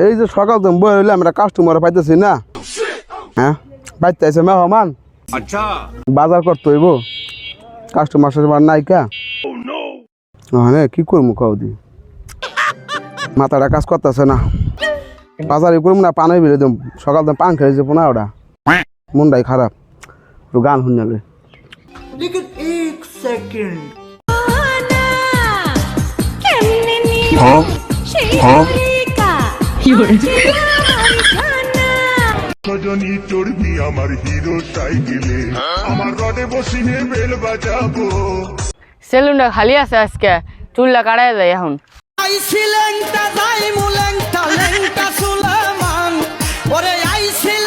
এই যে সকাল তুমি বই হইলে আমরা কাস্টমার পাইতেছি না। হ্যাঁ বাইতে আছে মেহমান, আচ্ছা বাজার করতে হইব, কাস্টমার সাস্টমার নাই কা। হ্যাঁ কি করবো কাউ দি, মাথাটা কাজ করতেছে না, বাজারে করবো না, পানি বেড়ে দেব। সকাল তুমি পান খেয়েছে পোনা ওটা, মনটাই খারাপ। একটু গান শুনলে সজনী চড়বি আমার হিরো সাইকেলে, আমার রডে বসিনে বেল বাজাবো। সেলুনটা খালি আছে আজকে, চুলটা কাটাই যায় এখন।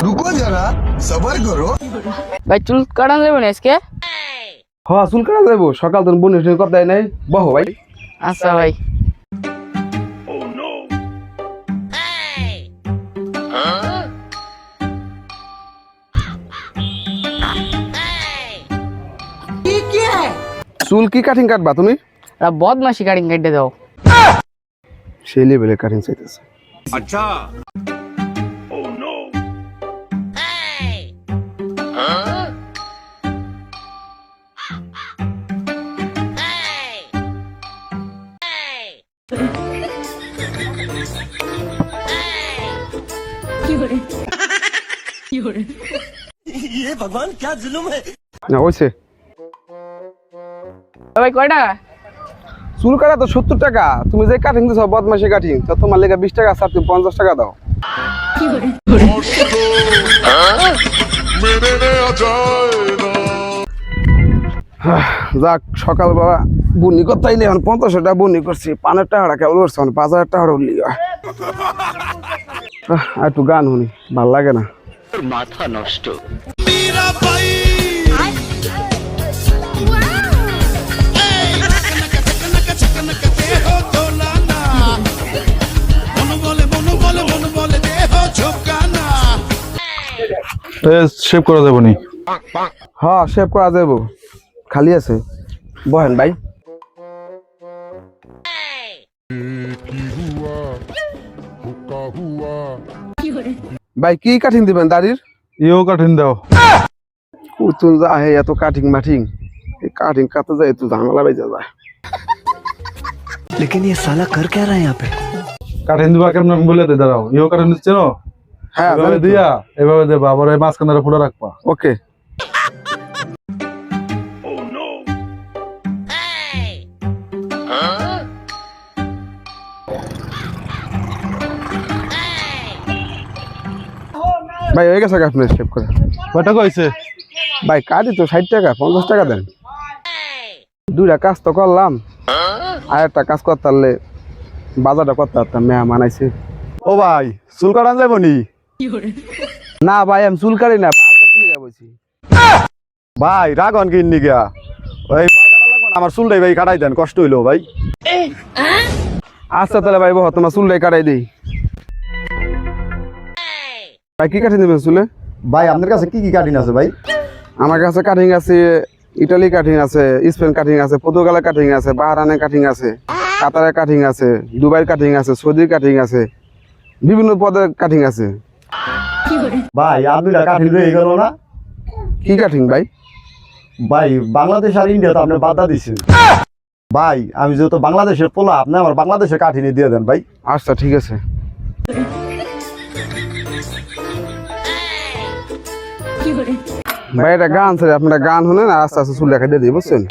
रुको जरा सबर करो। ভাই চুল কাটানো যাবে না আজকে? হ্যাঁ চুল কাটা যাবো, সকাল তুমি বোনের সঙ্গে কথাই নাই, বহো ভাই। আচ্ছা ভাই। চুল কি কাটিং কাটবা তুমি? বদমাসি কাটিং কেটে দাও। সেই লেভেলের কাটিং চাইতেছে। আচ্ছা ये भगवान क्या जुल्म है। না হয়েছে। ভাই কয় টাকা? চুল কাটা তো 70 টাকা, তুমি যে কাটিং দিছো বদমাসি কাটিং, তো তোমার লেগে 20 টাকা ছাড়, তুমি 50 টাকা দাও। যাক সকালবেলা বুনি করতেই নেই, এখন 50 টাকা বুনি করছি, পানের টাকাটা কেবল করছে, 5000 টাকা উঠলি। একটু গান শুনি, ভাল লাগে না। মাথা নষ্ট। শেভ করা যাবে নি? হ্যাঁ শেভ করা যাবো, খালি আছে, বহেন ভাই। ভাই কি কাটিং দিবেন দাড়ির? ইও কাঠিন দাও। উতুন যা হে এত কাটিং মাটিং, এই কাটিং কাটতে যায় একটু ঝামেলা বেজে যায়। लेकिन ये साला कर क्या रहा है यहाँ पे। কাঠিন দিবা কেমন আমি বলে দে, দাঁড়াও। ইও কাঠিন দিচ্ছে না, হ্যাঁ এভাবে দিয়া এভাবে দেবা, আবার এই মাঝখানে ফুটা রাখবা। ওকে। ভাই হয়ে গেছে আপনার শেভ করে? কয় টাকা হয়েছে? ভাই কাটি তো 60 টাকা, 50 টাকা দেন। দুইটা কাজ তো করলাম, আর একটা কাজ করতে পারলে বাজারটা করতে পারতাম, মেয়া মানাইছে। ও ভাই চুল কাটান যাবো নি? না ভাই আমি চুল কাটি না, বাল কাটতে লিগা বইছি। ভাই রাগন কিননি গিয়া, ওই বাল কাটা লাগবে না, আমার চুলটাই ভাই কাটাই দেন, কষ্ট হইলো ভাই। আচ্ছা তাহলে ভাই বহ, তোমার চুলটাই কাটাই দিই। ভাই কি কাটিং দিবেন চুলে? ভাই আপনার কাছে কি কি কাঠিন আছে ভাই? আমার কাছে কাটিং আছে, ইটালি কাটিং আছে, স্পেন কাটিং আছে, পর্তুগালের কাটিং আছে, বাহরানের কাটিং আছে, কাতারের কাটিং আছে, দুবাইয়ের কাটিং আছে, সৌদির কাটিং আছে, বিভিন্ন পদের কাটিং আছে। ভাই আপনারা কাঠিন রয়ে গেল না? কি কাটিং ভাই? ভাই বাংলাদেশ আর ইন্ডিয়া তো আপনি বাধা দিচ্ছেন। ভাই আমি যেহেতু বাংলাদেশের পোলা, আপনি আমার বাংলাদেশের কাঠিনী দিয়ে দেন ভাই। আচ্ছা ঠিক আছে। ভাই এটা গান স্যার, আপনারা গান শুনেন আর আস্তে আস্তে চুল রেখে দিয়ে দিই, বুঝছেন?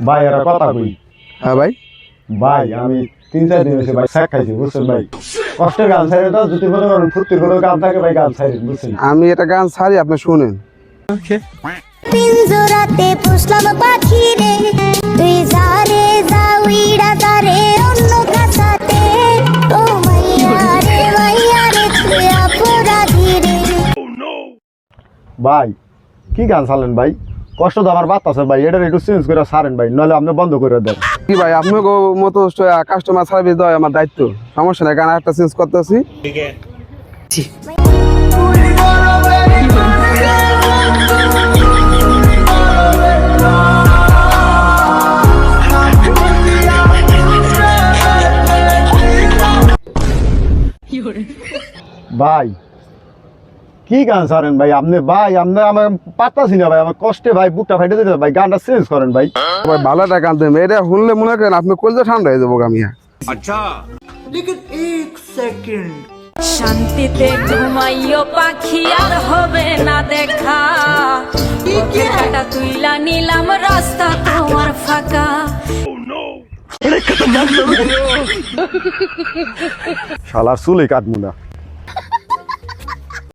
ভাই একটা কথা কই। হ্যাঁ ভাই। ভাই আমি 3-4 দিন হয়েছে ভাই শাক খাইছি, বুঝছেন ভাই। কষ্টের গান ছাড়ে তো, যদি কোনো ফুর্তির কোনো গান থাকে ভাই গান ছাড়ি, বুঝছেন? আমি এটা গান ছাড়ি, আপনি শুনেন। পিঞ্জরাতে পুষলাম পাখি রে, তুই যা রে যা উইড়া যা রে অন্য কাছাতে, ও মাইয়া রে তুই অপরাধী রে। ভাই কি গান ছাড়লেন ভাই? কষ্ট তো আমার বাত আছে ভাই, এটা একটু চেঞ্জ করে ছাড়েন ভাই, নাহলে আপনি বন্ধ করে দেন। কি ভাই আপনার মতো কাস্টমার সার্ভিস দেওয়া আমার দায়িত্ব, সমস্যা নাই, গান একটা চেঞ্জ করতেছি। ভাই কি গান ছাড়েন ভাই আপনি ভাই আপনি আমার পাত্তাছি না ভাই আমার কষ্টে ভাই বুকটা ফাইটে দিতে ভাই গানটা চেঞ্জ করেন ভাই ভাই ভালো টাকা আনতে এটা শুনলে মনে করেন আপনি কলজা ঠান্ডা হয়ে যাবো গামিয়া শান্তিতে ঘুমাইও পাখি আর হবে না দেখা কাটা তুইলা নিলাম রাস্তা তোমার ফাঁকা শালার চুলে কাটবো না